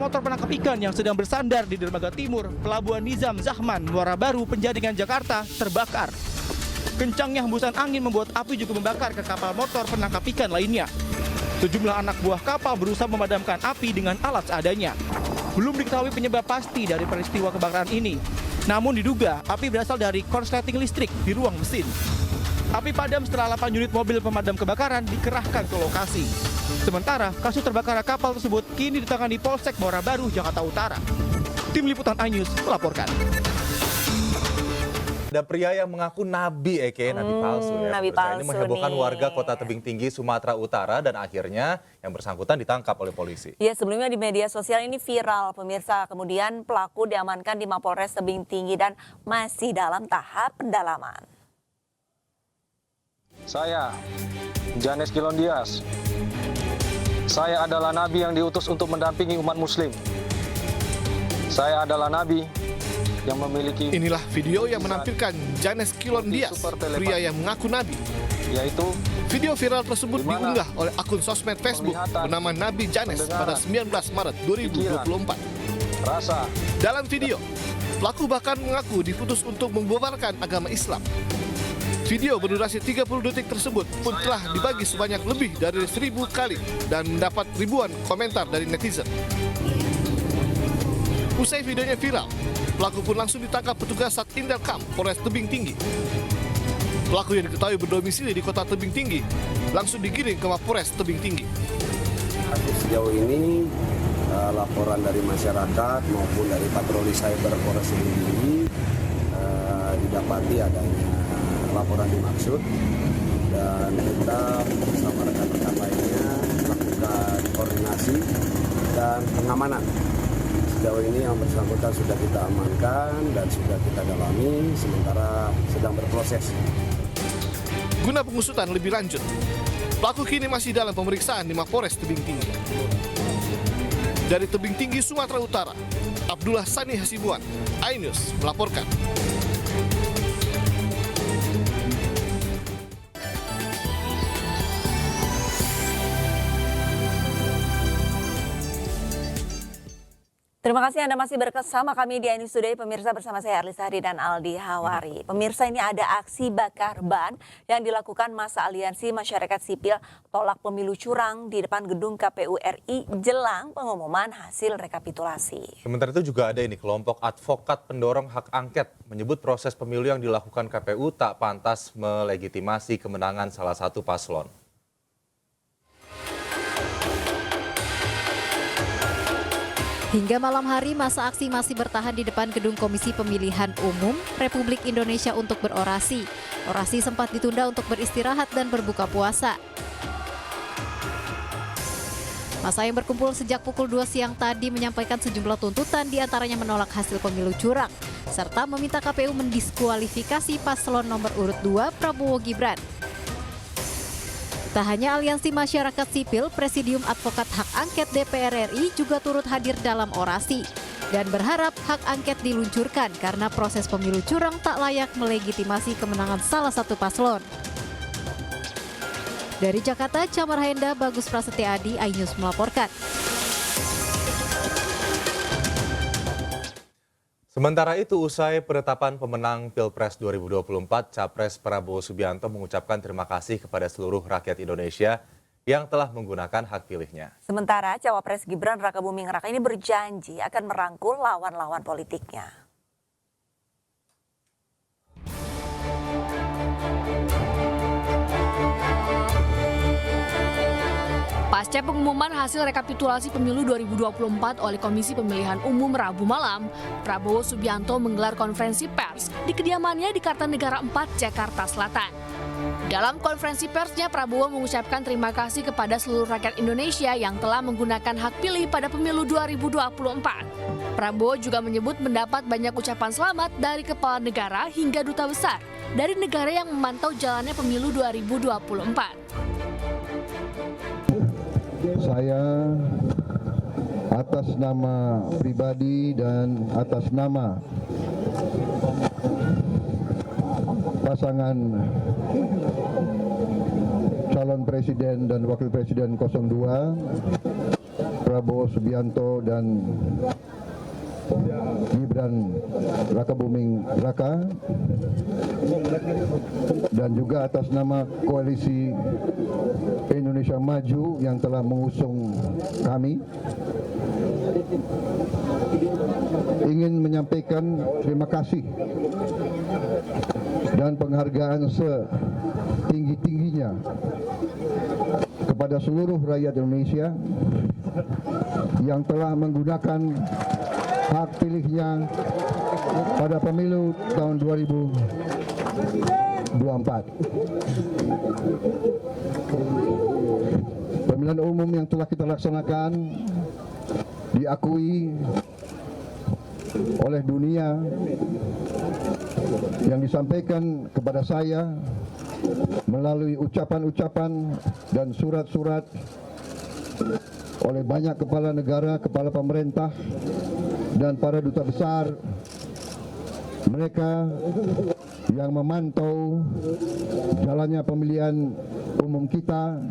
motor penangkap ikan yang sedang bersandar di dermaga timur Pelabuhan Nizam Zahman, Muara Baru, Penjaringan, Jakarta terbakar. Kencangnya hembusan angin membuat api juga membakar ke kapal motor penangkap ikan lainnya. Sejumlah anak buah kapal berusaha memadamkan api dengan alat seadanya. Belum diketahui penyebab pasti dari peristiwa kebakaran ini. Namun diduga api berasal dari korsleting listrik di ruang mesin. Api padam setelah 8 unit mobil pemadam kebakaran dikerahkan ke lokasi. Sementara kasus terbakar kapal tersebut kini ditangani Polsek Muara Baru, Jakarta Utara. Tim Liputan iNews melaporkan. Ada pria yang mengaku nabi, nabi palsu ya. Nabi palsu ini menghebohkan nih. warga Kota Tebing Tinggi, Sumatera Utara, dan akhirnya yang bersangkutan ditangkap oleh polisi. Ya, sebelumnya di media sosial ini viral, pemirsa. Kemudian pelaku diamankan di Mapolres Tebing Tinggi dan masih dalam tahap pendalaman. Saya, Janes Kilondias. Saya adalah nabi yang diutus untuk mendampingi umat muslim. Saya adalah nabi yang memiliki... Inilah video yang menampilkan Janes Kilondias, pria yang mengaku nabi. Yaitu video viral tersebut diunggah oleh akun sosmed Facebook bernama Nabi Janes pada 19 Maret 2024. Rasa. Dalam video, pelaku bahkan mengaku diputus untuk membubarkan agama Islam. Video berdurasi 30 detik tersebut pun telah dibagi sebanyak lebih dari 1.000 kali dan mendapat ribuan komentar dari netizen. Usai videonya viral, pelaku pun langsung ditangkap petugas Satindelkam Polres Tebing Tinggi. Pelaku yang diketahui berdomisili di Kota Tebing Tinggi langsung digiring ke Mapolres Tebing Tinggi. Sejauh ini laporan dari masyarakat maupun dari patroli cyber Polres Tebing Tinggi didapati adanya laporan dimaksud, dan kita bersama rekan-rekan lainnya melakukan koordinasi dan pengamanan. Sejauh ini yang bersangkutan sudah kita amankan dan sudah kita dalami, sementara sedang berproses. Guna pengusutan lebih lanjut, pelaku kini masih dalam pemeriksaan di Mapolres Tebing Tinggi. Dari Tebing Tinggi, Sumatera Utara, Abdullah Sani Hasibuan, iNews melaporkan. Terima kasih Anda masih bersama kami di iNews Today, pemirsa, bersama saya Arlis Sari dan Aldi Hawari. Pemirsa, ini ada aksi bakar ban yang dilakukan masa Aliansi Masyarakat Sipil Tolak Pemilu Curang di depan gedung KPU RI jelang pengumuman hasil rekapitulasi. Sementara itu juga ada kelompok advokat pendorong hak angket menyebut proses pemilu yang dilakukan KPU tak pantas melegitimasi kemenangan salah satu paslon. Hingga malam hari, masa aksi masih bertahan di depan gedung Komisi Pemilihan Umum Republik Indonesia untuk berorasi. Orasi sempat ditunda untuk beristirahat dan berbuka puasa. Masa yang berkumpul sejak pukul 2 siang tadi menyampaikan sejumlah tuntutan, diantaranya menolak hasil pemilu curang, serta meminta KPU mendiskualifikasi paslon nomor urut 2 Prabowo Gibran. Tak hanya Aliansi Masyarakat Sipil, Presidium Advokat Hak Angket DPR RI juga turut hadir dalam orasi dan berharap hak angket diluncurkan karena proses pemilu curang tak layak melegitimasi kemenangan salah satu paslon. Dari Jakarta, Camar Henda, Bagus Prasetya Adi, iNews melaporkan. Sementara itu, usai penetapan pemenang Pilpres 2024, Capres Prabowo Subianto mengucapkan terima kasih kepada seluruh rakyat Indonesia yang telah menggunakan hak pilihnya. Sementara Cawapres Gibran Rakabuming Raka ini berjanji akan merangkul lawan-lawan politiknya. Pasca pengumuman hasil rekapitulasi pemilu 2024 oleh Komisi Pemilihan Umum Rabu malam, Prabowo Subianto menggelar konferensi pers di kediamannya di Kartanegara 4, Jakarta Selatan. Dalam konferensi persnya, Prabowo mengucapkan terima kasih kepada seluruh rakyat Indonesia yang telah menggunakan hak pilih pada pemilu 2024. Prabowo juga menyebut mendapat banyak ucapan selamat dari kepala negara hingga duta besar dari negara yang memantau jalannya pemilu 2024. Saya atas nama pribadi dan atas nama pasangan calon presiden dan wakil presiden 02 Prabowo Subianto dan Gibran Rakabuming Raka, dan juga atas nama Koalisi Indonesia Maju yang telah mengusung kami, ingin menyampaikan terima kasih dan penghargaan setinggi-tingginya kepada seluruh rakyat Indonesia yang telah menggunakan hak pilihnya pada pemilu tahun 2024. Pemilihan umum yang telah kita laksanakan diakui oleh dunia, yang disampaikan kepada saya melalui ucapan-ucapan dan surat-surat oleh banyak kepala negara, kepala pemerintah, dan para duta besar. Mereka yang memantau jalannya pemilihan umum kita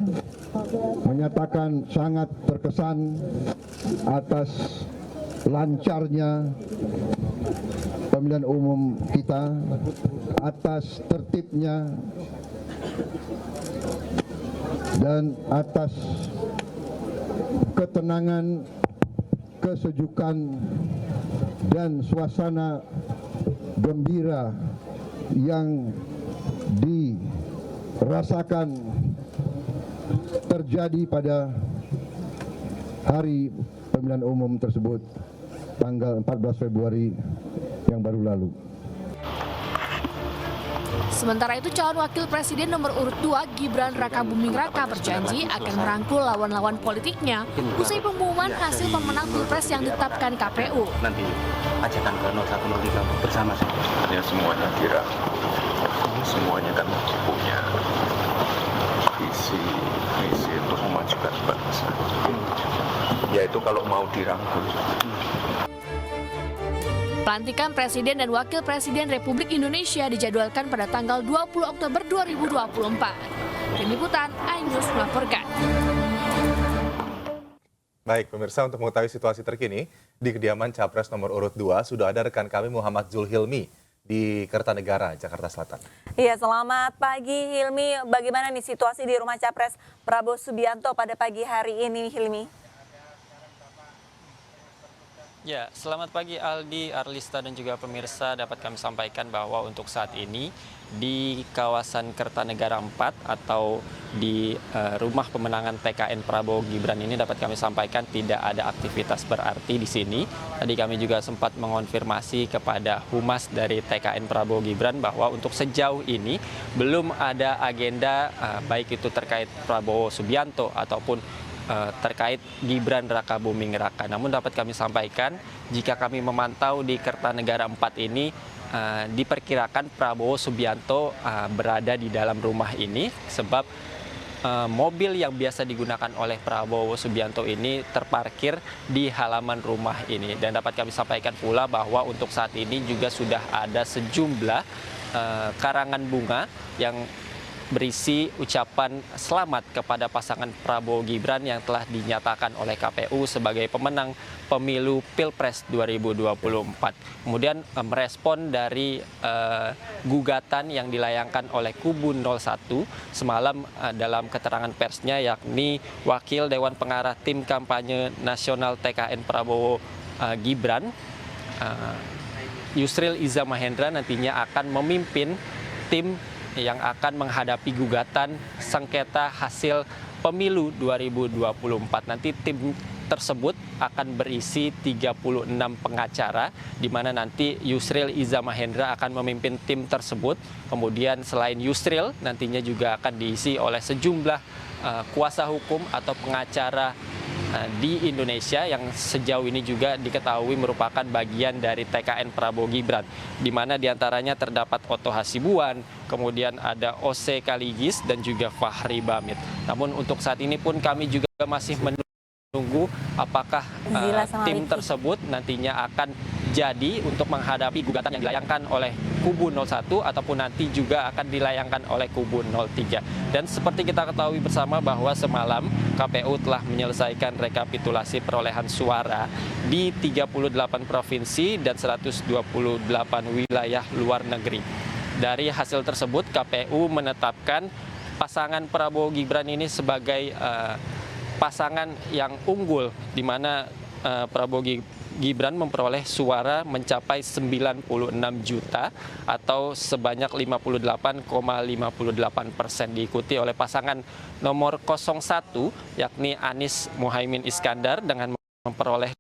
menyatakan sangat terkesan atas lancarnya pemilihan umum kita, atas tertibnya, dan atas ketenangan, kesejukan, dan suasana gembira yang dirasakan terjadi pada hari pemilihan umum tersebut tanggal 14 Februari yang baru lalu. Sementara itu, calon wakil presiden nomor urut 2 Gibran Rakabuming Raka berjanji akan merangkul lawan-lawan politiknya usai pengumuman hasil pemenang Pilpres yang ditetapkan KPU. Nanti ajakan ke 0103 bersama saja. Hanya semuanya kira, semuanya kan punya visi misi untuk memajukan bangsa. Yaitu kalau mau dirangkul. Pelantikan Presiden dan Wakil Presiden Republik Indonesia dijadwalkan pada tanggal 20 Oktober 2024. Tim Liputan, iNews melaporkan. Baik, pemirsa, untuk mengetahui situasi terkini di kediaman Capres nomor urut 2 sudah ada rekan kami Muhammad Zulhilmi di Kertanegara, Jakarta Selatan. Iya, selamat pagi Hilmi. Bagaimana nih situasi di rumah Capres Prabowo Subianto pada pagi hari ini, Hilmi? Ya, selamat pagi Aldi, Arlista, dan juga pemirsa. Dapat kami sampaikan bahwa untuk saat ini di kawasan Kertanegara 4 atau di rumah pemenangan TKN Prabowo Gibran ini dapat kami sampaikan tidak ada aktivitas berarti di sini. Tadi kami juga sempat mengonfirmasi kepada humas dari TKN Prabowo Gibran bahwa untuk sejauh ini belum ada agenda baik itu terkait Prabowo Subianto ataupun terkait Gibran Rakabuming Raka. Namun dapat kami sampaikan jika kami memantau di Kertanegara 4 ini diperkirakan Prabowo Subianto berada di dalam rumah ini sebab mobil yang biasa digunakan oleh Prabowo Subianto ini terparkir di halaman rumah ini. Dan dapat kami sampaikan pula bahwa untuk saat ini juga sudah ada sejumlah karangan bunga yang berisi ucapan selamat kepada pasangan Prabowo Gibran yang telah dinyatakan oleh KPU sebagai pemenang pemilu Pilpres 2024. Kemudian merespon dari gugatan yang dilayangkan oleh kubu 01 semalam dalam keterangan persnya, yakni Wakil Dewan Pengarah Tim Kampanye Nasional TKN Prabowo Gibran, Yusril Iza Mahendra nantinya akan memimpin tim yang akan menghadapi gugatan sengketa hasil pemilu 2024. Nanti tim tersebut akan berisi 36 pengacara, di mana nanti Yusril Iza Mahendra akan memimpin tim tersebut. Kemudian selain Yusril, nantinya juga akan diisi oleh sejumlah kuasa hukum atau pengacara di Indonesia yang sejauh ini juga diketahui merupakan bagian dari TKN Prabowo Gibran, di mana diantaranya terdapat Otto Hasibuan, kemudian ada Ose Kaligis dan juga Fahri Bamit. Namun untuk saat ini pun kami juga masih menunggu apakah tim tersebut nantinya akan jadi untuk menghadapi gugatan yang dilayangkan oleh kubu 01 ataupun nanti juga akan dilayangkan oleh kubu 03. Dan seperti kita ketahui bersama bahwa semalam KPU telah menyelesaikan rekapitulasi perolehan suara di 38 provinsi dan 128 wilayah luar negeri. Dari hasil tersebut KPU menetapkan pasangan Prabowo Gibran ini sebagai pasangan yang unggul, di mana Prabowo Gibran memperoleh suara mencapai 96 juta atau sebanyak 58,58%, diikuti oleh pasangan nomor 01 yakni Anies Muhaimin Iskandar dengan memperoleh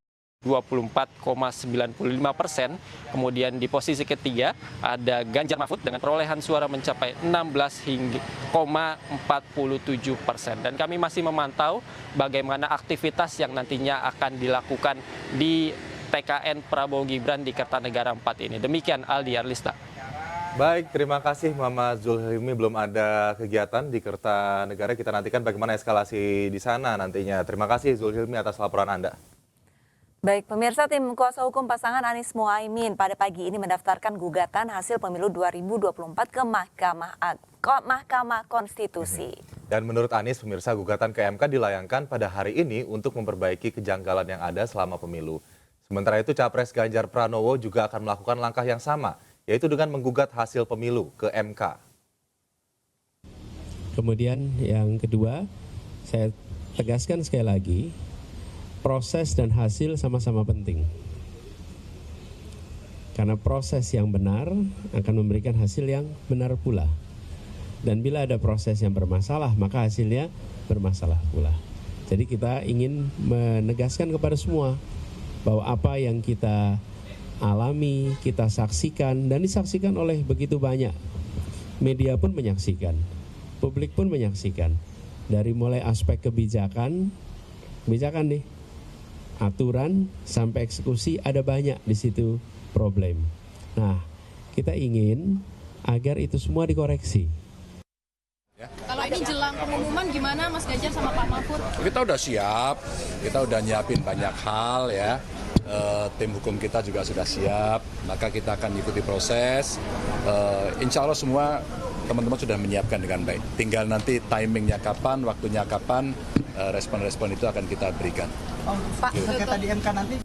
24,95%. Kemudian di posisi ketiga ada Ganjar Mahfud dengan perolehan suara mencapai 16,47%. Dan kami masih memantau bagaimana aktivitas yang nantinya akan dilakukan di TKN Prabowo Gibran di Kertanegara 4 ini. Demikian Aldi Arlista. Baik, terima kasih Muhammad Zulhilmi. Belum ada kegiatan di Kertanegara. Kita nantikan bagaimana eskalasi di sana nantinya. Terima kasih Zulhilmi atas laporan Anda. Baik, pemirsa, tim kuasa hukum pasangan Anies Muhaimin pada pagi ini mendaftarkan gugatan hasil pemilu 2024 ke Mahkamah Konstitusi. Dan menurut Anies, pemirsa, gugatan ke MK dilayangkan pada hari ini untuk memperbaiki kejanggalan yang ada selama pemilu. Sementara itu, Capres Ganjar Pranowo juga akan melakukan langkah yang sama, yaitu dengan menggugat hasil pemilu ke MK. Kemudian yang kedua, saya tegaskan sekali lagi, proses dan hasil sama-sama penting. Karena proses yang benar akan memberikan hasil yang benar pula. Dan bila ada proses yang bermasalah, maka hasilnya bermasalah pula. Jadi kita ingin menegaskan kepada semua bahwa apa yang kita alami, kita saksikan, dan disaksikan oleh begitu banyak. Media pun menyaksikan, publik pun menyaksikan. Dari mulai aspek kebijakan nih, aturan sampai eksekusi ada banyak di situ problem. Nah, kita ingin agar itu semua dikoreksi. Kalau ini jelang pengumuman gimana Mas Ganjar sama Pak Mahfud? Kita udah siap, kita udah nyiapin banyak hal ya. Tim hukum kita juga sudah siap, maka kita akan ikuti proses. Insya Allah semua teman-teman sudah menyiapkan dengan baik. Tinggal nanti timingnya kapan, waktunya kapan, respon-respon itu akan kita berikan. Pak, sengketa di MK nanti.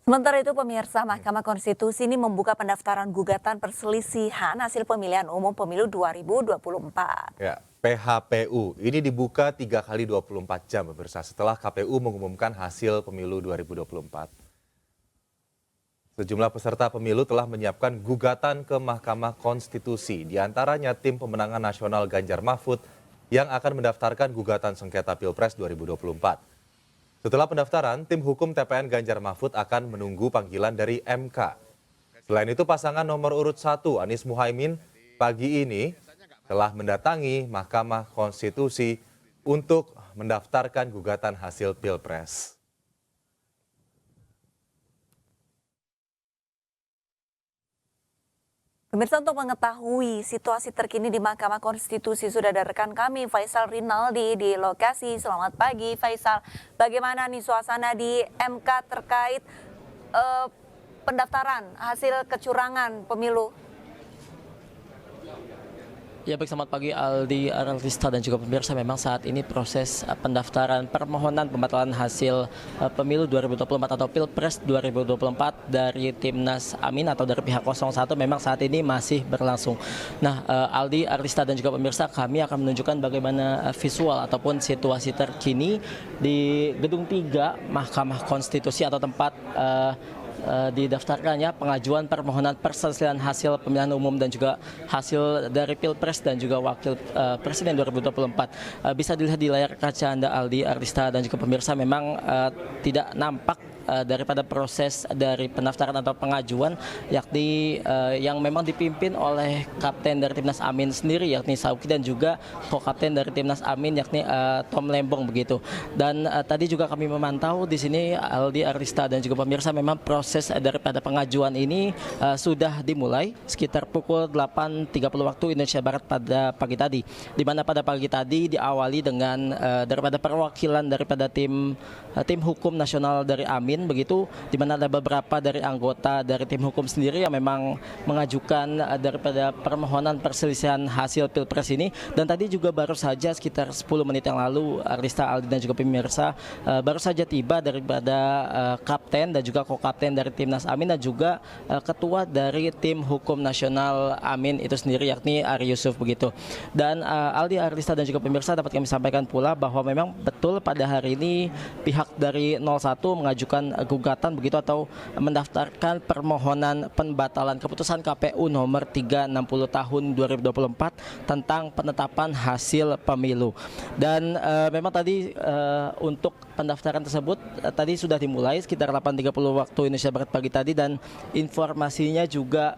Sementara itu, pemirsa, Mahkamah Konstitusi ini membuka pendaftaran gugatan perselisihan hasil pemilihan umum pemilu 2024. Ya, PHPU ini dibuka 3 kali 24 jam, pemirsa, setelah KPU mengumumkan hasil pemilu 2024. Sejumlah peserta pemilu telah menyiapkan gugatan ke Mahkamah Konstitusi, diantaranya tim pemenangan nasional Ganjar Mahfud yang akan mendaftarkan gugatan sengketa Pilpres 2024. Setelah pendaftaran, tim hukum TPN Ganjar Mahfud akan menunggu panggilan dari MK. Selain itu, pasangan nomor urut 1 Anies Muhaimin pagi ini telah mendatangi Mahkamah Konstitusi untuk mendaftarkan gugatan hasil Pilpres. Pemirsa, untuk mengetahui situasi terkini di Mahkamah Konstitusi sudah ada rekan kami Faisal Rinaldi di lokasi. Selamat pagi Faisal. Bagaimana nih suasana di MK terkait pendaftaran hasil kecurangan pemilu? Ya, baik, selamat pagi Aldi Arlista dan juga pemirsa. Memang saat ini proses pendaftaran permohonan pembatalan hasil pemilu 2024 atau Pilpres 2024 dari Timnas Amin atau dari pihak 01 memang saat ini masih berlangsung. Nah, Aldi Arlista dan juga pemirsa, kami akan menunjukkan bagaimana visual ataupun situasi terkini di Gedung 3 Mahkamah Konstitusi atau tempat didaftarkannya pengajuan permohonan perselisihan hasil pemilihan umum dan juga hasil dari Pilpres dan juga Wakil Presiden 2024. Bisa dilihat di layar kaca Anda Aldi Arlista dan juga pemirsa, memang tidak nampak daripada proses dari pendaftaran atau pengajuan, yakni yang memang dipimpin oleh Kapten dari Timnas Amin sendiri, yakni Sauki, dan juga Co-Kapten dari Timnas Amin, yakni Tom Lembong begitu. Dan tadi juga kami memantau di sini Aldi Arlista dan juga pemirsa, memang proses daripada pengajuan ini sudah dimulai sekitar pukul 8.30 waktu Indonesia Barat pada pagi tadi, di mana pada pagi tadi diawali dengan daripada perwakilan daripada tim hukum nasional dari Amin lain begitu, di mana ada beberapa dari anggota dari tim hukum sendiri yang memang mengajukan daripada permohonan perselisihan hasil Pilpres ini. Dan tadi juga baru saja sekitar 10 menit yang lalu Arlista, Aldi dan juga pemirsa baru saja tiba daripada kapten dan juga ko-kapten dari Timnas Amin dan juga ketua dari tim hukum nasional Amin itu sendiri, yakni Ari Yusuf begitu. Dan Aldi, Arlista dan juga pemirsa, dapat kami sampaikan pula bahwa memang betul pada hari ini pihak dari 01 mengajukan gugatan begitu atau mendaftarkan permohonan pembatalan keputusan KPU nomor 360 tahun 2024 tentang penetapan hasil pemilu. Dan memang tadi untuk pendaftaran tersebut tadi sudah dimulai sekitar 8.30 waktu Indonesia Barat pagi tadi, dan informasinya juga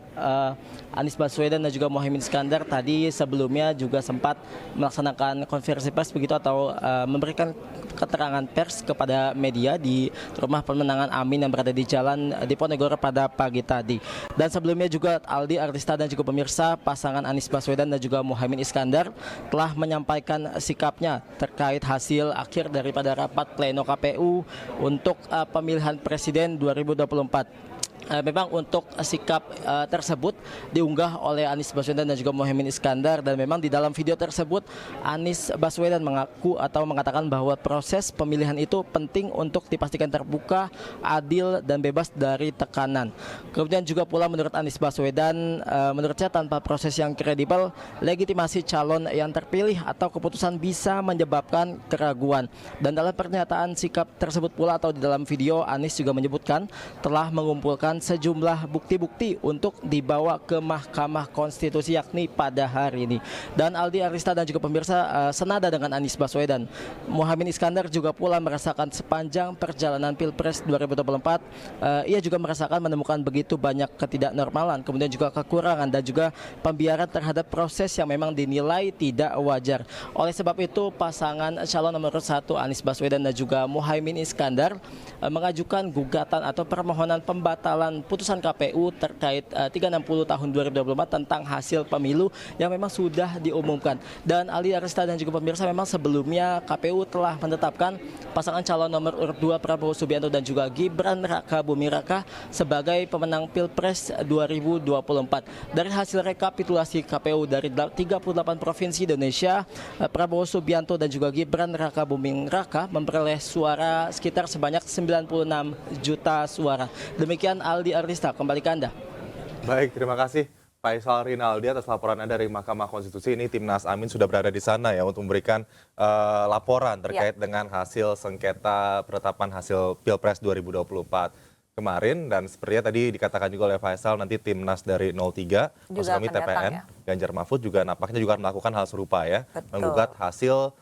Anies Baswedan dan juga Muhaimin Iskandar tadi sebelumnya juga sempat melaksanakan konferensi pers begitu atau memberikan keterangan pers kepada media di rumah pemenangan Amin yang berada di Jalan Diponegoro pada pagi tadi. Dan sebelumnya juga Aldi, Arlista dan juga pemirsa, pasangan Anies Baswedan dan juga Muhaimin Iskandar telah menyampaikan sikapnya terkait hasil akhir daripada rapat pleno KPU untuk pemilihan presiden 2024. Memang untuk sikap tersebut diunggah oleh Anies Baswedan dan juga Muhaimin Iskandar, dan memang di dalam video tersebut Anies Baswedan mengaku atau mengatakan bahwa proses pemilihan itu penting untuk dipastikan terbuka, adil dan bebas dari tekanan. Kemudian juga pula menurut Anies Baswedan, menurutnya tanpa proses yang kredibel, legitimasi calon yang terpilih atau keputusan bisa menyebabkan keraguan. Dan dalam pernyataan sikap tersebut pula atau di dalam video, Anies juga menyebutkan telah mengumpulkan sejumlah bukti-bukti untuk dibawa ke Mahkamah Konstitusi yakni pada hari ini. Dan Aldi, Arlista dan juga pemirsa, senada dengan Anies Baswedan, Muhaimin Iskandar juga pula merasakan sepanjang perjalanan Pilpres 2024 ia juga merasakan menemukan begitu banyak ketidaknormalan, kemudian juga kekurangan dan juga pembiaran terhadap proses yang memang dinilai tidak wajar. Oleh sebab itu pasangan calon nomor 1 Anies Baswedan dan juga Muhaimin Iskandar mengajukan gugatan atau permohonan pembatalan putusan KPU terkait 360 tahun 2024 tentang hasil pemilu yang memang sudah diumumkan. Dan Aldi, Arlista dan juga pemirsa, memang sebelumnya KPU telah menetapkan pasangan calon nomor urut 2 Prabowo Subianto dan juga Gibran Raka Buming Raka sebagai pemenang Pilpres 2024. Dari hasil rekapitulasi KPU dari 38 provinsi Indonesia, Prabowo Subianto dan juga Gibran Raka Buming Raka memperoleh suara sekitar sebanyak 96 juta suara. Demikian Aldi, Arlista, kembali ke Anda. Baik, terima kasih Faisal Rinaldi atas laporan Anda dari Mahkamah Konstitusi. Ini Timnas Amin sudah berada di sana ya untuk memberikan laporan terkait dengan hasil sengketa penetapan hasil Pilpres 2024 kemarin. Dan sepertinya tadi dikatakan juga oleh Faisal, nanti Timnas dari 03, maksud kami TPN, ya. Ganjar Mahfud juga nampaknya juga melakukan hal serupa ya, menggugat hasil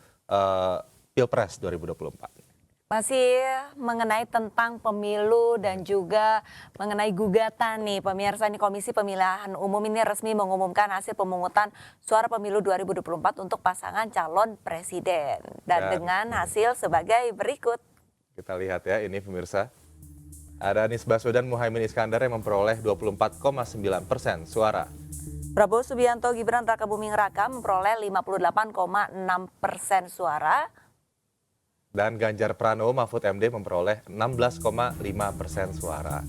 Pilpres 2024. Masih mengenai tentang pemilu dan juga mengenai gugatan nih pemirsa, ini Komisi Pemilihan Umum ini resmi mengumumkan hasil pemungutan suara pemilu 2024 untuk pasangan calon presiden. Dan dengan hasil sebagai berikut. Kita lihat ya, ini pemirsa. Ada Anies Baswedan, Muhaimin Iskandar yang memperoleh 24,9% suara. Prabowo Subianto, Gibran Raka Buming Raka memperoleh 58,6% suara. Dan Ganjar Pranowo Mahfud MD memperoleh 16,5% suara.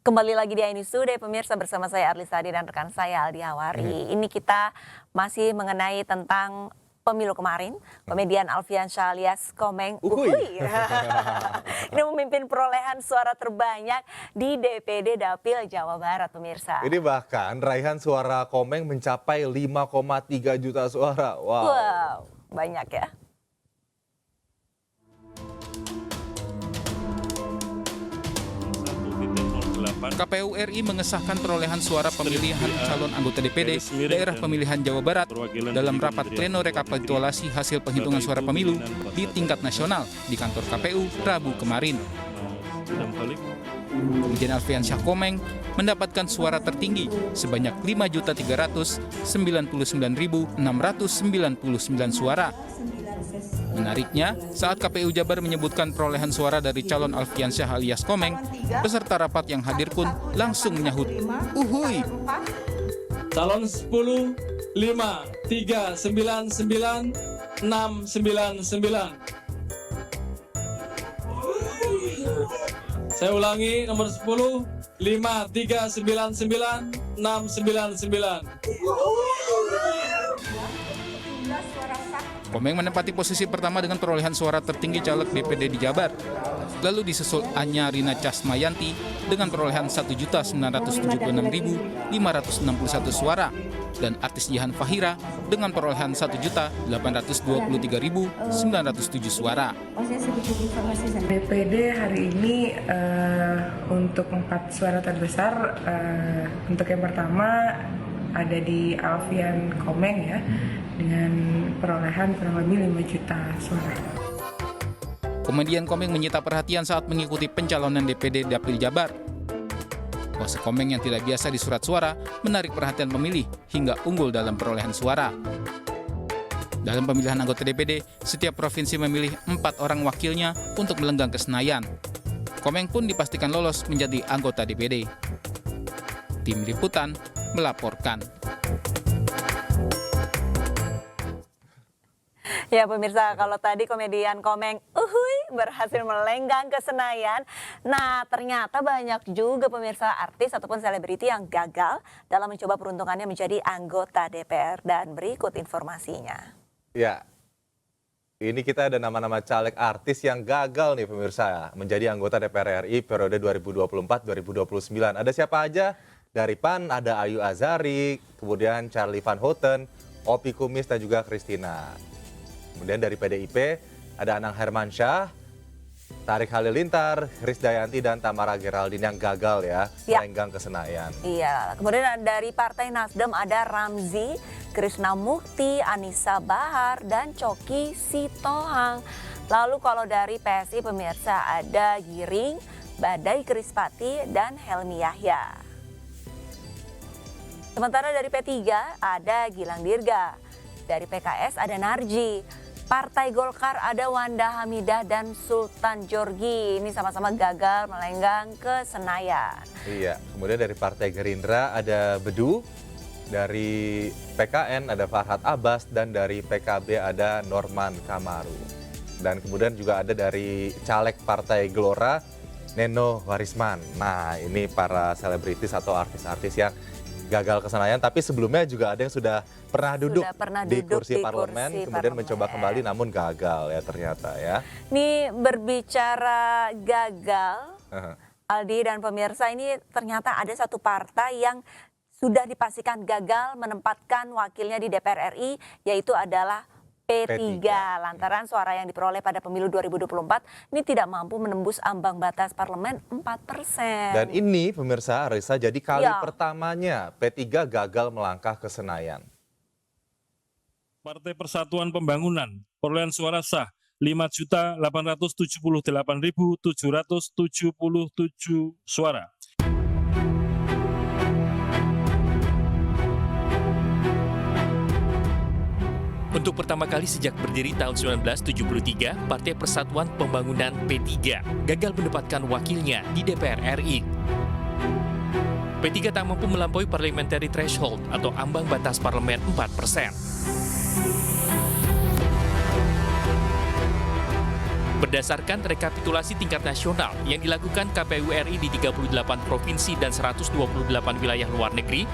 Kembali lagi di News Today, pemirsa, bersama saya Arlisa dan rekan saya Aldi Hawari. Ini kita masih mengenai tentang pemilu kemarin. Komedian Alfiansyah alias Komeng ini memimpin perolehan suara terbanyak di DPD Dapil Jawa Barat, pemirsa. Ini bahkan raihan suara Komeng mencapai 5,3 juta suara. Wow, banyak ya. KPU RI mengesahkan perolehan suara pemilihan calon anggota DPD daerah pemilihan Jawa Barat dalam rapat pleno rekapitulasi hasil penghitungan suara pemilu di tingkat nasional di kantor KPU Rabu kemarin. Komedian Alfiansyah Komeng mendapatkan suara tertinggi sebanyak 5.399.699 suara. Menariknya, saat KPU Jabar menyebutkan perolehan suara dari calon Alfiansyah alias Komeng, peserta rapat yang hadir pun langsung menyahut, "Uhuy!" Calon 10, 5, 3, 9, 9, 6, 9, 9. Saya ulangi, nomor 10, 5, 3, 9, 9, 6, 9, 9. Komeng menempati posisi pertama dengan perolehan suara tertinggi caleg DPD di Jabar. Lalu disusul Anya Rina Casmayanti dengan perolehan 1.976.561 suara dan artis Jihan Fahira dengan perolehan 1.823.907 suara. DPD hari ini untuk 4 suara terbesar, untuk yang pertama ada di Alfian Komeng ya, dengan perolehan kurang lebih 5 juta suara. Komedian Komeng menyita perhatian saat mengikuti pencalonan DPD Dapil Jabar. Pose Komeng yang tidak biasa di surat suara menarik perhatian pemilih hingga unggul dalam perolehan suara. Dalam pemilihan anggota DPD, setiap provinsi memilih 4 orang wakilnya untuk melenggang ke Senayan. Komeng pun dipastikan lolos menjadi anggota DPD. Tim Liputan melaporkan. Ya pemirsa, kalau tadi komedian Komeng berhasil melenggang ke Senayan. Nah, ternyata banyak juga pemirsa artis ataupun selebriti yang gagal dalam mencoba peruntungannya menjadi anggota DPR. Dan berikut informasinya. Ya, ini kita ada nama-nama caleg artis yang gagal nih pemirsa menjadi anggota DPR RI periode 2024-2029. Ada siapa aja? Dari PAN ada Ayu Azhari, kemudian Charlie Van Houten, Opi Kumis dan juga Christina. Kemudian dari PDIP ada Anang Hermansyah, Tarik Halilintar, Krisdayanti dan Tamara Geraldine yang gagal ya, melenggang ke Senayan. Iya, kemudian dari Partai Nasdem ada Ramzi, Krishna Mukti, Anissa Bahar, dan Coki Sitohang. Lalu kalau dari PSI pemirsa ada Giring, Badai Krispati, dan Helmi Yahya. Sementara dari P3 ada Gilang Dirga, dari PKS ada Narji, Partai Golkar ada Wanda Hamidah dan Sultan Jorgi. Ini sama-sama gagal melenggang ke Senayan. Iya, kemudian dari Partai Gerindra ada Bedu, dari PKN ada Farhad Abbas, dan dari PKB ada Norman Kamaru. Dan kemudian juga ada dari caleg Partai Gelora, Neno Warisman. Nah, ini para selebritis atau artis-artis yang gagal ke Senayan, tapi sebelumnya juga ada yang sudah pernah duduk di kursi parlemen, kemudian mencoba kembali namun gagal ya ternyata ya. Nih berbicara gagal, Aldi dan pemirsa, ini ternyata ada satu partai yang sudah dipastikan gagal menempatkan wakilnya di DPR RI, yaitu adalah P3. Lantaran suara yang diperoleh pada pemilu 2024 ini tidak mampu menembus ambang batas parlemen 4%. Dan ini pemirsa Arisa jadi kali pertamanya P3 gagal melangkah ke Senayan. Partai Persatuan Pembangunan perolehan suara sah 5.878.777 suara. Untuk pertama kali sejak berdiri tahun 1973, Partai Persatuan Pembangunan P3 gagal mendapatkan wakilnya di DPR RI. P3 tak mampu melampaui parliamentary threshold atau ambang batas parlemen 4%. Berdasarkan rekapitulasi tingkat nasional yang dilakukan KPU RI di 38 provinsi dan 128 wilayah luar negeri,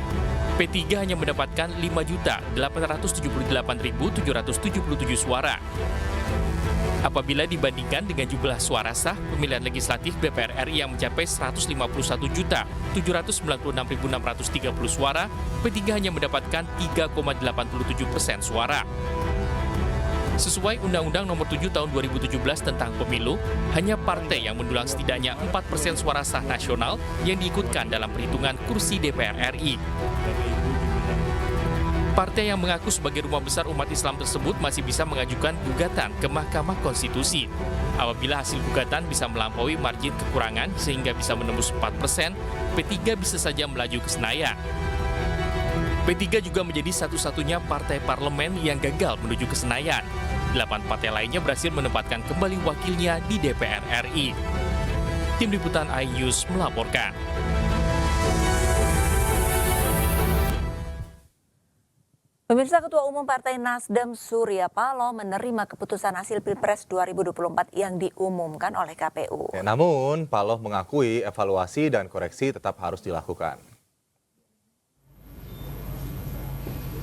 P3 hanya mendapatkan 5.878.777 suara. Apabila dibandingkan dengan jumlah suara sah pemilihan legislatif DPR RI yang mencapai 151.796.630 suara, P3 hanya mendapatkan 3,87% suara. Sesuai Undang-Undang Nomor 7 Tahun 2017 tentang Pemilu, hanya partai yang mendulang setidaknya 4% suara sah nasional yang diikutkan dalam perhitungan kursi DPR RI. Partai yang mengaku sebagai rumah besar umat Islam tersebut masih bisa mengajukan gugatan ke Mahkamah Konstitusi. Apabila hasil gugatan bisa melampaui margin kekurangan sehingga bisa menembus 4%, P3 bisa saja melaju ke Senayan. P3 juga menjadi satu-satunya partai parlemen yang gagal menuju ke Senayan. 8 partai lainnya berhasil menempatkan kembali wakilnya di DPR RI. Tim Liputan iNews melaporkan. Pemirsa, Ketua Umum Partai Nasdem Surya Paloh menerima keputusan hasil Pilpres 2024 yang diumumkan oleh KPU. Namun, Paloh mengakui evaluasi dan koreksi tetap harus dilakukan.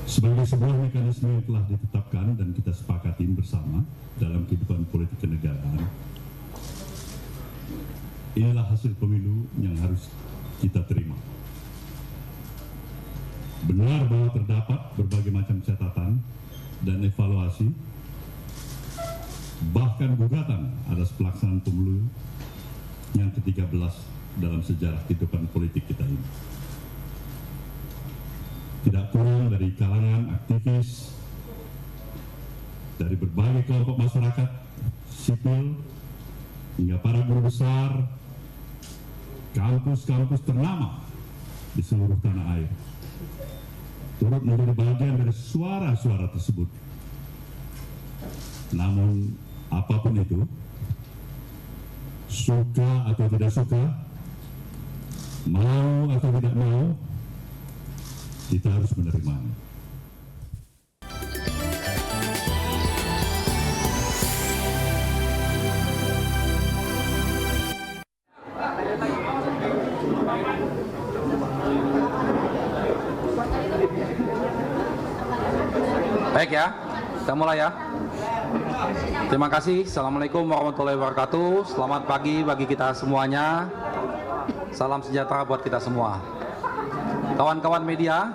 Sebagai sebuah mekanisme yang telah ditetapkan dan kita sepakati bersama dalam kehidupan politik kenegaraan, inilah hasil pemilu yang harus kita terima. Benar bahwa terdapat berbagai macam catatan dan evaluasi, bahkan gugatan atas pelaksanaan pemilu yang ke-13 dalam sejarah kehidupan politik kita ini. Tidak kurang dari kalangan aktivis, dari berbagai kelompok masyarakat sipil, hingga para guru besar, kampus-kampus ternama di seluruh tanah air, turut menjadi bagian dari suara-suara tersebut. Namun, apapun itu, suka atau tidak suka, mau atau tidak mau, kita harus menerimanya. Baik ya, kita mulai ya. Terima kasih. Assalamualaikum warahmatullahi wabarakatuh. Selamat pagi bagi kita semuanya. Salam sejahtera buat kita semua. Kawan-kawan media,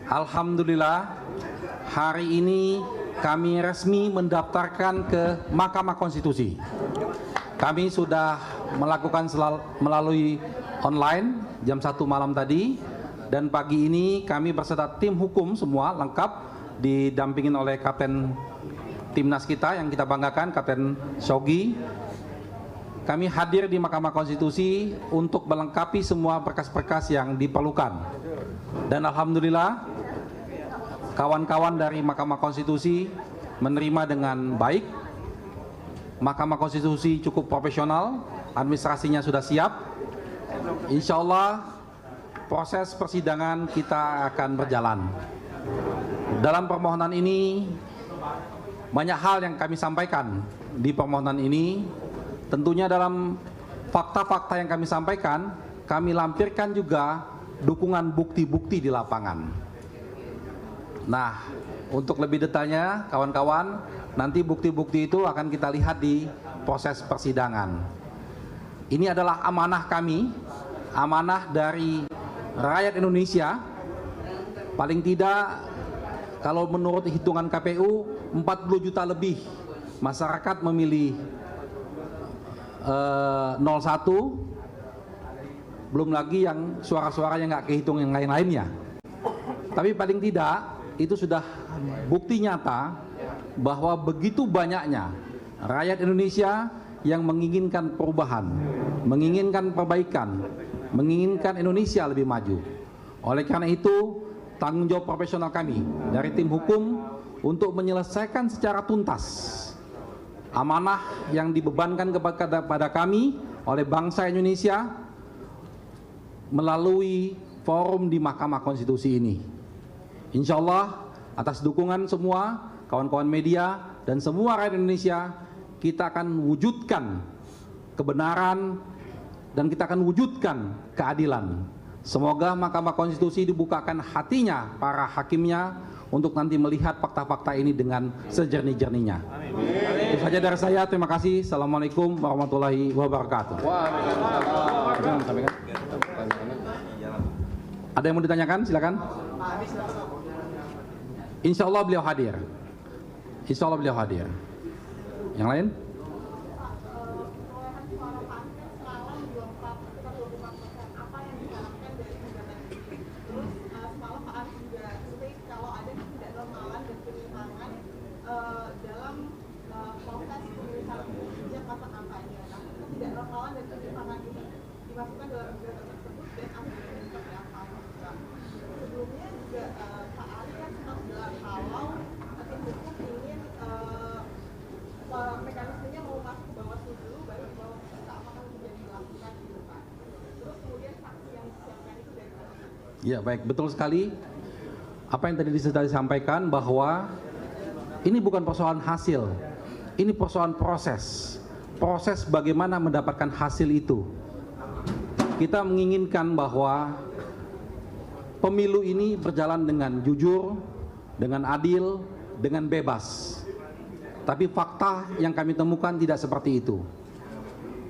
alhamdulillah hari ini kami resmi mendaftarkan ke Mahkamah Konstitusi. Kami sudah melakukan melalui online jam 1 malam tadi, dan pagi ini kami berserta tim hukum semua lengkap didampingin oleh Kapten Timnas kita yang kita banggakan, Kapten Shogi. Kami hadir di Mahkamah Konstitusi untuk melengkapi semua berkas-berkas yang diperlukan. Dan alhamdulillah kawan-kawan dari Mahkamah Konstitusi menerima dengan baik. Mahkamah Konstitusi cukup profesional, administrasinya sudah siap. Insya Allah proses persidangan kita akan berjalan. Dalam permohonan ini banyak hal yang kami sampaikan di permohonan ini. Tentunya dalam fakta-fakta yang kami sampaikan, kami lampirkan juga dukungan bukti-bukti di lapangan. Nah, untuk lebih detailnya kawan-kawan, nanti bukti-bukti itu akan kita lihat di proses persidangan. Ini adalah amanah kami, amanah dari rakyat Indonesia. Paling tidak kalau menurut hitungan KPU 40 juta lebih masyarakat memilih 01, belum lagi yang suara-suara yang nggak kehitung yang lain-lainnya. Tapi paling tidak itu sudah bukti nyata bahwa begitu banyaknya rakyat Indonesia yang menginginkan perubahan, menginginkan perbaikan, menginginkan Indonesia lebih maju. Oleh karena itu, tanggung jawab profesional kami dari tim hukum untuk menyelesaikan secara tuntas amanah yang dibebankan kepada kami oleh bangsa Indonesia melalui forum di Mahkamah Konstitusi ini. Insya Allah atas dukungan semua kawan-kawan media dan semua rakyat Indonesia, kita akan wujudkan kebenaran dan kita akan wujudkan keadilan. Semoga Mahkamah Konstitusi dibukakan hatinya para hakimnya untuk nanti melihat fakta-fakta ini dengan sejernih-jernihnya. Itu saja dari saya. Terima kasih. Assalamualaikum warahmatullahi wabarakatuh. Ada yang mau ditanyakan? Silakan. Insya Allah beliau hadir. Insya Allah beliau hadir. Yang lain? Ya baik, betul sekali apa yang tadi sudah disampaikan bahwa ini bukan persoalan hasil, ini persoalan proses bagaimana mendapatkan hasil itu. Kita menginginkan bahwa pemilu ini berjalan dengan jujur, dengan adil, dengan bebas. Tapi fakta yang kami temukan tidak seperti itu.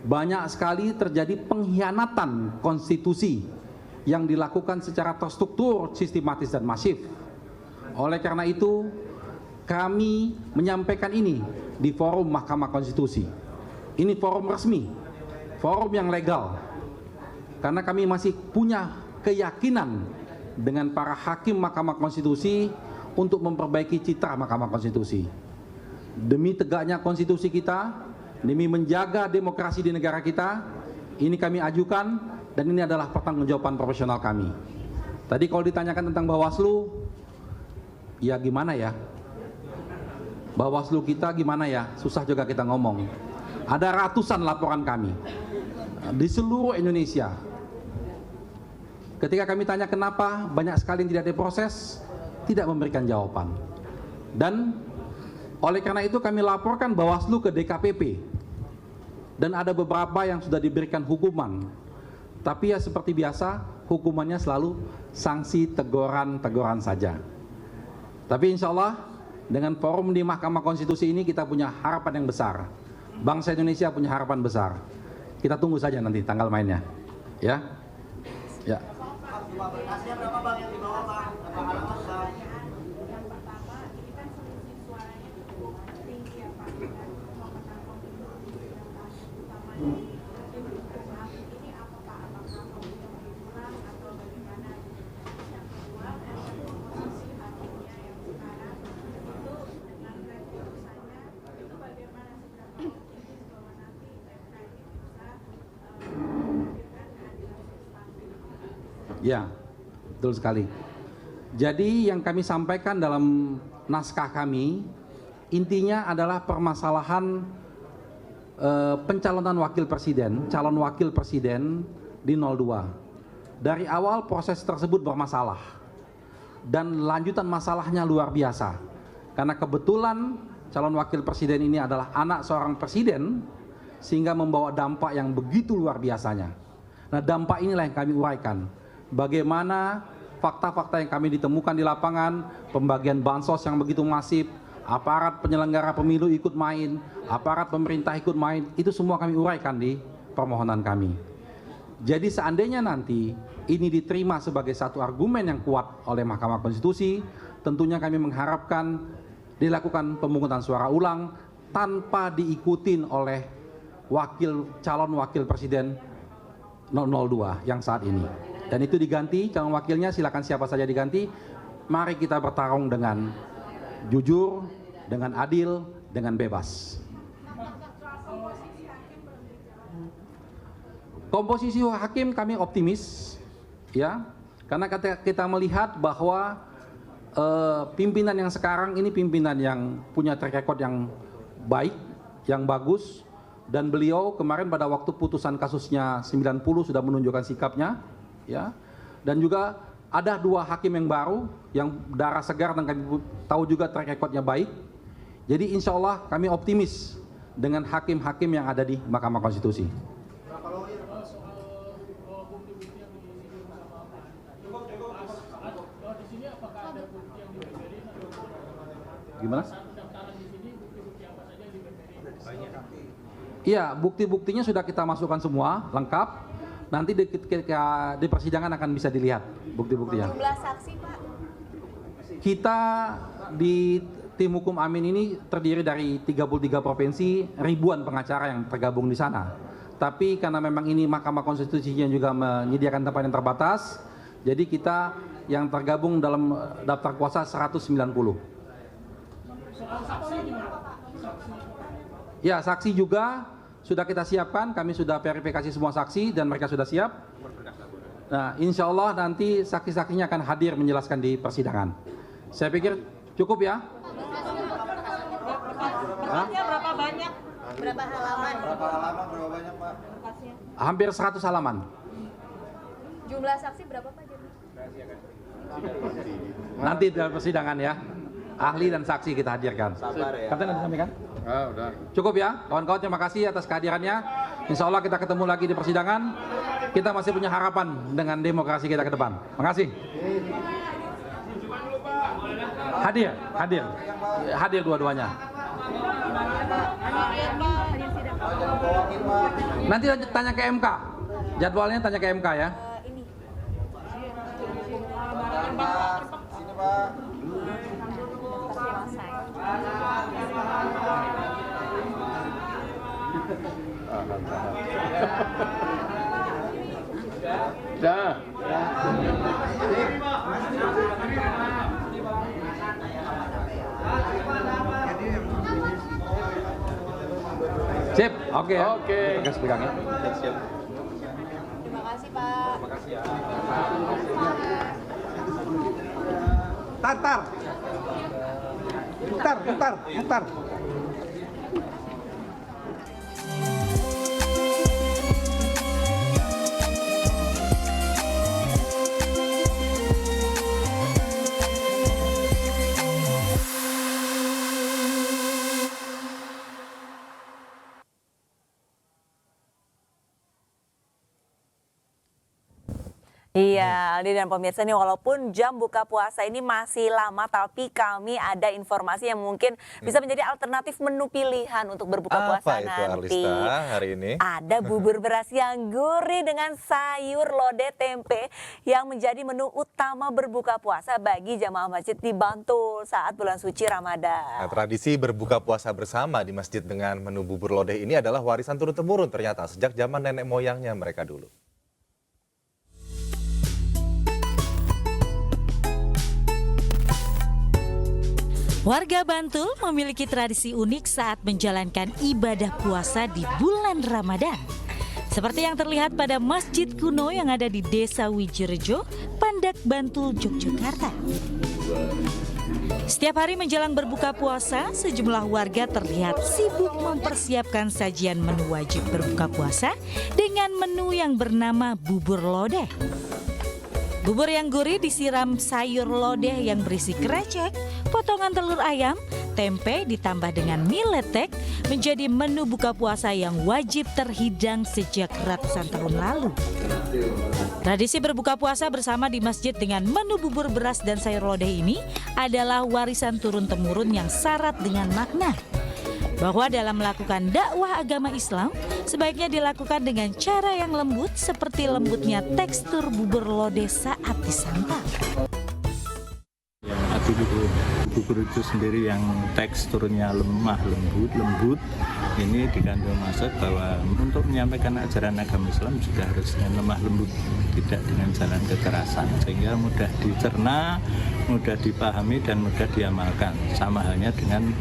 Banyak sekali terjadi pengkhianatan konstitusi yang dilakukan secara terstruktur, sistematis dan masif. Oleh karena itu, kami menyampaikan ini di forum Mahkamah Konstitusi. Ini forum resmi, forum yang legal. Karena kami masih punya keyakinan dengan para hakim Mahkamah Konstitusi untuk memperbaiki citra Mahkamah Konstitusi. Demi tegaknya konstitusi kita, demi menjaga demokrasi di negara kita, ini kami ajukan. Dan ini adalah pertanggungjawaban profesional kami. Tadi kalau ditanyakan tentang Bawaslu, ya gimana ya? Bawaslu kita gimana ya? Susah juga kita ngomong. Ada ratusan laporan kami di seluruh Indonesia. Ketika kami tanya kenapa banyak sekali yang tidak diproses, tidak memberikan jawaban. Dan oleh karena itu kami laporkan Bawaslu ke DKPP. Dan ada beberapa yang sudah diberikan hukuman. Tapi ya seperti biasa, hukumannya selalu sanksi teguran saja. Tapi insya Allah dengan forum di Mahkamah Konstitusi ini kita punya harapan yang besar. Bangsa Indonesia punya harapan besar. Kita tunggu saja nanti tanggal mainnya. Ya. Ya. Ya, betul sekali. Jadi yang kami sampaikan dalam naskah kami, intinya adalah permasalahan pencalonan wakil presiden, calon wakil presiden di 02. Dari awal proses tersebut bermasalah. Dan lanjutan masalahnya luar biasa. Karena kebetulan calon wakil presiden ini adalah anak seorang presiden, sehingga membawa dampak yang begitu luar biasanya. Nah, dampak inilah yang kami uraikan. Bagaimana fakta-fakta yang kami ditemukan di lapangan, pembagian bansos yang begitu masif, aparat penyelenggara pemilu ikut main, aparat pemerintah ikut main, itu semua kami uraikan di permohonan kami. Jadi seandainya nanti ini diterima sebagai satu argumen yang kuat oleh Mahkamah Konstitusi, tentunya kami mengharapkan dilakukan pemungutan suara ulang tanpa diikutin oleh calon wakil presiden 002 yang saat ini. Dan itu diganti, calon wakilnya silakan siapa saja diganti. Mari kita bertarung dengan jujur, dengan adil, dengan bebas. Komposisi hakim kami optimis, ya, karena kita melihat bahwa pimpinan yang sekarang ini pimpinan yang punya track record yang baik, yang bagus, dan beliau kemarin pada waktu putusan kasusnya 90 sudah menunjukkan sikapnya. Ya, dan juga ada 2 hakim yang baru yang darah segar dan kami tahu juga track recordnya baik. Jadi insya Allah kami optimis dengan hakim-hakim yang ada di Mahkamah Konstitusi. Gimana? Iya, bukti-buktinya sudah kita masukkan semua, lengkap. Nanti di persidangan akan bisa dilihat bukti-buktinya. Jumlah saksi, Pak? Kita di tim hukum Amin ini terdiri dari 33 provinsi, ribuan pengacara yang tergabung di sana. Tapi karena memang ini Mahkamah Konstitusinya juga menyediakan tempat yang terbatas, jadi kita yang tergabung dalam daftar kuasa 190. Ya, saksi juga sudah kita siapkan, kami sudah verifikasi semua saksi dan mereka sudah siap. Nah, insya Allah nanti saksi-saksinya akan hadir menjelaskan di persidangan. Saya pikir cukup ya. Berapa banyak? Berapa halaman? Berapa banyak, Pak? Hampir 100 halaman. Jumlah saksi berapa, Pak? Nanti dalam persidangan ya. Ahli dan saksi kita hadirkan. Sabar ya. Kapten ada sampaikan? Udah. Cukup ya, kawan-kawan, terima kasih atas kehadirannya. Insya Allah kita ketemu lagi di persidangan. Kita masih punya harapan dengan demokrasi kita ke depan. Terima kasih. Hadir dua-duanya. Nanti tanya ke MK. Jadwalnya tanya ke MK ya. Sini, Pak. Dah. Sip, oke. Oke. Pegang ya. Siap. Terima kasih, Pak. Terima kasih ya. Bentar. Iya, Aldi dan pemirsa nih, walaupun jam buka puasa ini masih lama, tapi kami ada informasi yang mungkin bisa menjadi alternatif menu pilihan untuk berbuka puasa itu, nanti. Arlista, hari ini? Ada bubur beras yang gurih dengan sayur lodeh tempe yang menjadi menu utama berbuka puasa bagi jamaah masjid di Bantul saat bulan suci Ramadan. Nah, tradisi berbuka puasa bersama di masjid dengan menu bubur lodeh ini adalah warisan turun-temurun ternyata sejak zaman nenek moyangnya mereka dulu. Warga Bantul memiliki tradisi unik saat menjalankan ibadah puasa di bulan Ramadan. Seperti yang terlihat pada masjid kuno yang ada di Desa Wijirejo, Pandak, Bantul, Yogyakarta. Setiap hari menjelang berbuka puasa, sejumlah warga terlihat sibuk mempersiapkan sajian menu wajib berbuka puasa dengan menu yang bernama bubur lodeh. Bubur yang gurih disiram sayur lodeh yang berisi krecek, potongan telur ayam, tempe ditambah dengan mie letek menjadi menu buka puasa yang wajib terhidang sejak ratusan tahun lalu. Tradisi berbuka puasa bersama di masjid dengan menu bubur beras dan sayur lodeh ini adalah warisan turun-temurun yang syarat dengan makna. Bahwa dalam melakukan dakwah agama Islam, sebaiknya dilakukan dengan cara yang lembut seperti lembutnya tekstur bubur lodeh saat disantap. Bubur itu sendiri yang teksturnya lemah, lembut, ini dikandung maksud bahwa untuk menyampaikan ajaran agama Islam juga harusnya lemah lembut, tidak dengan jalan kekerasan, sehingga mudah dicerna, mudah dipahami dan mudah diamalkan. Sama halnya dengan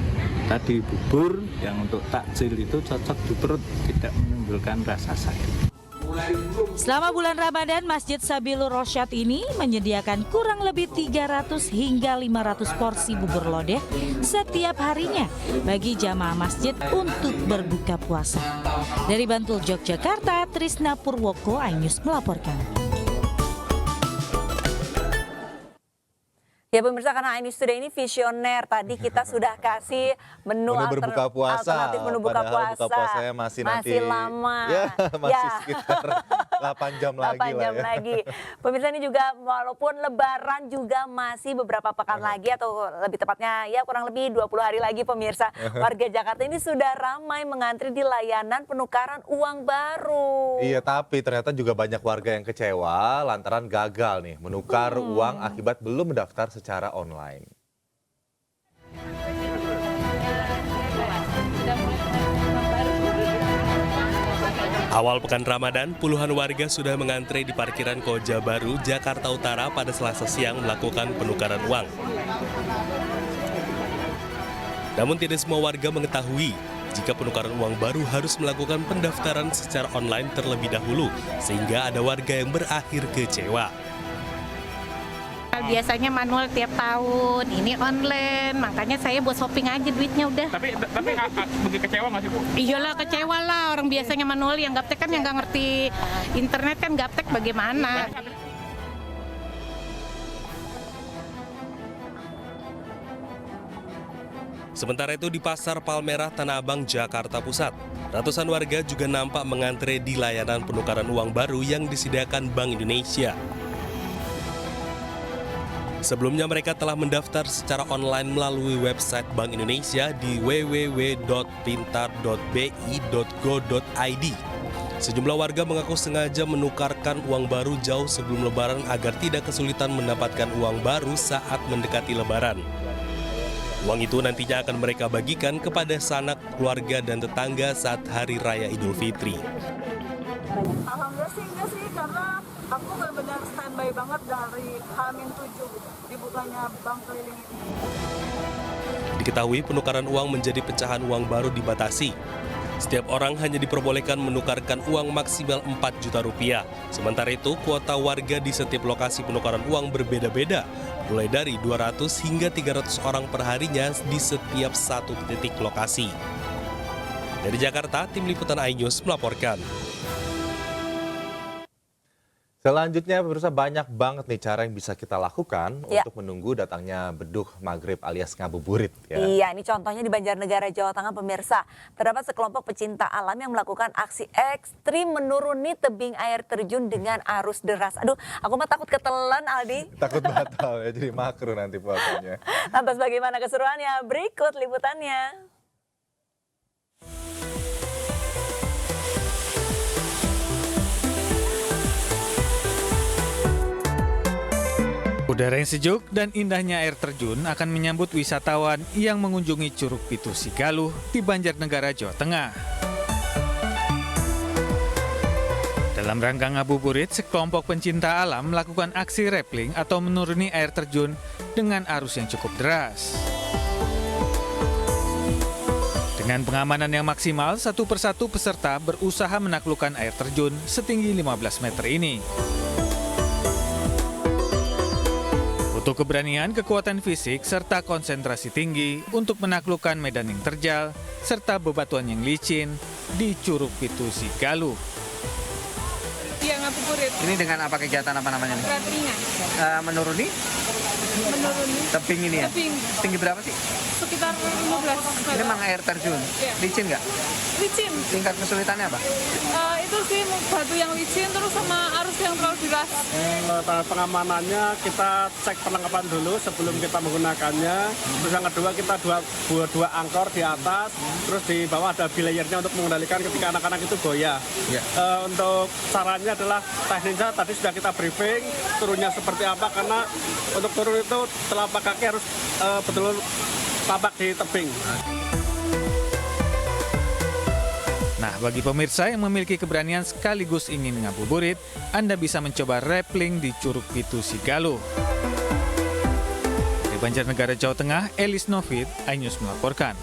tadi bubur yang untuk takjil itu cocok di perut, tidak menimbulkan rasa sakit. Selama bulan Ramadan, Masjid Sabilur Rosyad ini menyediakan kurang lebih 300 hingga 500 porsi bubur lodeh setiap harinya bagi jamaah masjid untuk berbuka puasa. Dari Bantul, Yogyakarta, Trisna Purwoko, iNews melaporkan. Ya pemirsa, karena Ainus Today ini visioner, tadi kita sudah kasih menu berbuka puasa, alternatif menu buka padahal puasa. buka puasanya masih lama. Ya, masih sekitar 8 jam lagi 8 jam lah ya. lagi. Pemirsa, ini juga walaupun lebaran juga masih beberapa pekan lagi, atau lebih tepatnya ya kurang lebih 20 hari lagi pemirsa. Warga Jakarta ini sudah ramai mengantri di layanan penukaran uang baru. Iya, tapi ternyata juga banyak warga yang kecewa lantaran gagal nih menukar uang akibat belum mendaftar secara online. Awal pekan Ramadan, puluhan warga sudah mengantre di parkiran Koja Baru, Jakarta Utara pada Selasa siang melakukan penukaran uang. Namun tidak semua warga mengetahui jika penukaran uang baru harus melakukan pendaftaran secara online terlebih dahulu, sehingga ada warga yang berakhir kecewa. Biasanya manual tiap tahun, ini online, makanya saya buat shopping aja duitnya udah. Tapi begitu kecewa nggak sih Bu? Iyalah kecewa lah, orang biasanya manual yang gaptek kan yang nggak ngerti internet kan gaptek bagaimana. Sementara itu di Pasar Palmerah, Tanah Abang, Jakarta Pusat, ratusan warga juga nampak mengantre di layanan penukaran uang baru yang disediakan Bank Indonesia. Sebelumnya mereka telah mendaftar secara online melalui website Bank Indonesia di www.pintar.bi.go.id. Sejumlah warga mengaku sengaja menukarkan uang baru jauh sebelum Lebaran agar tidak kesulitan mendapatkan uang baru saat mendekati Lebaran. Uang itu nantinya akan mereka bagikan kepada sanak, keluarga, dan tetangga saat Hari Raya Idul Fitri. Alhamdulillah sih enggak sih, karena aku benar-benar standby banget dari H-7 dibukanya bank keliling ini. Diketahui penukaran uang menjadi pecahan uang baru dibatasi. Setiap orang hanya diperbolehkan menukarkan uang maksimal 4 juta rupiah. Sementara itu, kuota warga di setiap lokasi penukaran uang berbeda-beda, mulai dari 200 hingga 300 orang per harinya di setiap satu titik lokasi. Dari Jakarta, Tim Liputan iNews melaporkan. Selanjutnya pemirsa, banyak banget nih cara yang bisa kita lakukan untuk menunggu datangnya beduk maghrib alias ngabuburit. Ya. Iya, ini contohnya di Banjarnegara, Jawa Tengah pemirsa. Terdapat sekelompok pecinta alam yang melakukan aksi ekstrim menuruni tebing air terjun dengan arus deras. Aduh, aku mah takut ketelan, Aldi. Takut batal ya, jadi makruh nanti puasanya. Lantas bagaimana keseruannya? Berikut liputannya. Udara yang sejuk dan indahnya air terjun akan menyambut wisatawan yang mengunjungi Curug Pitu Sigaluh di Banjarnegara, Jawa Tengah. Dalam rangka ngabuburit, sekelompok pencinta alam melakukan aksi rappelling atau menuruni air terjun dengan arus yang cukup deras. Dengan pengamanan yang maksimal, satu persatu peserta berusaha menaklukkan air terjun setinggi 15 meter ini. Butuh keberanian, kekuatan fisik, serta konsentrasi tinggi untuk menaklukkan medan yang terjal, serta bebatuan yang licin di Curug Pitu Sigaluh. Iya, ngabuburit. Ini dengan apa kegiatan apa namanya? Rappellingan. Menuruni tebing ini ya? Tebing. Tinggi berapa sih? Sekitar 15 meter. Ini memang air terjun? Iya. Licin nggak? Licin. Tingkat kesulitannya apa? Itu sih batu yang licin terus sama arus yang terlalu deras. Pengamanannya kita cek perlengkapan dulu sebelum kita menggunakannya. Terus yang kedua kita dua angkor di atas, terus di bawah ada belayernya untuk mengendalikan ketika anak-anak itu goyah. Ya. Untuk caranya adalah teknisnya tadi sudah kita briefing, turunnya seperti apa, karena untuk turun itu telapak kaki harus betul tapak di tebing. Nah, bagi pemirsa yang memiliki keberanian sekaligus ingin ngabuburit, Anda bisa mencoba rappelling di Curug Pitu Sigaluh. Dari Banjarnegara, Jawa Tengah, Elis Novit, iNews melaporkan.